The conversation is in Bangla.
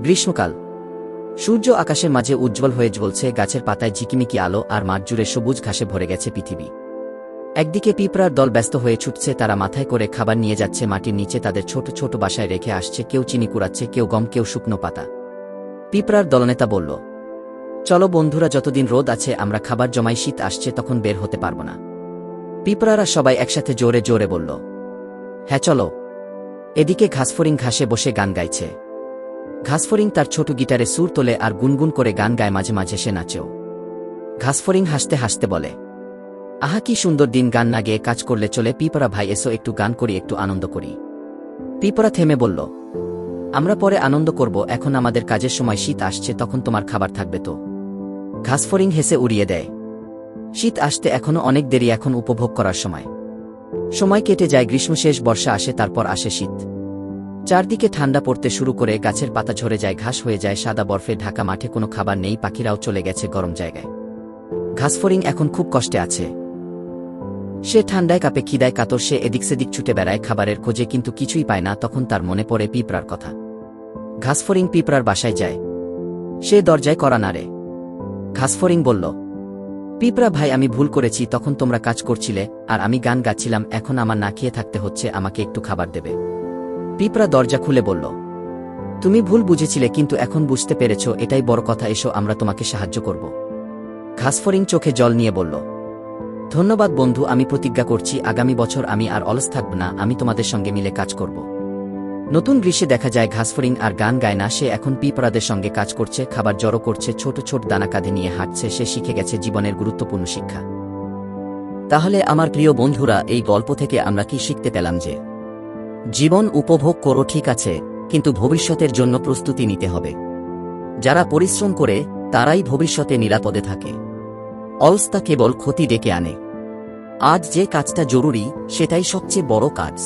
গ্রীষ্মকাল। সূর্য আকাশের মাঝে উজ্জ্বল হয়ে জ্বলছে, গাছের পাতায় ঝিকিমিকি আলো, আর মাঠ জুড়ে সবুজ ঘাসে ভরে গেছে পৃথিবী। একদিকে পিঁপড়ার দল ব্যস্ত হয়ে ছুটছে, তারা মাথায় করে খাবার নিয়ে যাচ্ছে মাটির নিচে, তাদের ছোট ছোট বাসায় রেখে আসছে, কেউ চিনি কুড়াচ্ছে, কেউ গম, কেউ শুকনো পাতা। পিঁপড়ার দলনেতা বলল, চলো বন্ধুরা, যতদিন রোদ আছে আমরা খাবার জমাই, শীত আসছে তখন বের হতে পারব না। পিঁপড়ারা সবাই একসাথে জোরে জোরে বলল, হ্যাঁ চলো। এদিকে ঘাসফড়িং ঘাসে বসে গান গাইছে। ঘাসফড়িং তার ছোট গিটারে সুর তোলে আর গুনগুন করে গান গায়, মাঝে মাঝে সে নাচেও। ঘাসফড়িং হাসতে হাসতে বলে, আহা কি সুন্দর দিন, গান না গেয়ে কাজ করলে চলে? পিঁপড়া ভাই এসো একটু গান করি, একটু আনন্দ করি। পিঁপড়া থেমে বলল, আমরা পরে আনন্দ করব, এখন আমাদের কাজের সময়, শীত আসছে তখন তোমার খাবার থাকবে তো। ঘাসফড়িং হেসে উড়িয়ে দেয়, শীত আসতে এখনো অনেক দেরি, এখন উপভোগ করার সময়। সময় কেটে যায়, গ্রীষ্ম শেষ, বর্ষা আসে, তারপর আসে শীত। চারদিকে ঠান্ডা পড়তে শুরু করে, গাছের পাতা ঝরে যায়, ঘাস হয়ে যায় সাদা, বরফে ঢাকা মাঠে কোনো খাবার নেই, পাখিরাও চলে গেছে গরম জায়গায়। ঘাসফড়িং এখন খুব কষ্টে আছে। সে ঠান্ডায় কাঁপে, খিদায় কাতর, সে এদিক সেদিক ছুটে বেড়ায় খাবারের খোঁজে, কিন্তু কিছুই পায় না। তখন তার মনে পড়ে পিঁপড়ার কথা। ঘাসফড়িং পিঁপড়ার বাসায় যায়। সে দরজায় কড়া নাড়ে। ঘাসফড়িং বলল, পিঁপড়া ভাই আমি ভুল করেছি, তখন তোমরা কাজ করছিলে আর আমি গান গাচ্ছিলাম, এখন আমার না খেয়ে থাকতে হচ্ছে, আমাকে একটু খাবার দেবে? পিঁপড়া দরজা খুলে বলল, তুমি ভুল বুঝেছিলে, কিন্তু এখন বুঝতে পেরেছ, এটাই বড় কথা, এসো আমরা তোমাকে সাহায্য করব। ঘাসফড়িং চোখে জল নিয়ে বলল, ধন্যবাদ বন্ধু, আমি প্রতিজ্ঞা করছি আগামী বছর আমি আর অলস থাকব না, আমি তোমাদের সঙ্গে মিলে কাজ করব। নতুন গ্রীষ্মে দেখা যায় ঘাসফড়িং আর গান গায় না, সে এখন পিঁপড়াদের সঙ্গে কাজ করছে, খাবার জড়ো করছে, ছোট ছোট দানা কাঁধে নিয়ে হাঁটছে। সে শিখে গেছে জীবনের গুরুত্বপূর্ণ শিক্ষা। তাহলে আমার প্রিয় বন্ধুরা, এই গল্প থেকে আমরা কি শিখতে পেলাম? যে জীবন উপভোগ করো ঠিক আছে, কিন্তু ভবিষ্যতের জন্য প্রস্তুতি নিতে হবে। যারা পরিশ্রম করে তারাই ভবিষ্যতে নিরাপদে থাকে। অলসতা কেবল ক্ষতি ডেকে আনে। আজ যে কাজটা জরুরি সেটাই সবচেয়ে বড় কাজ।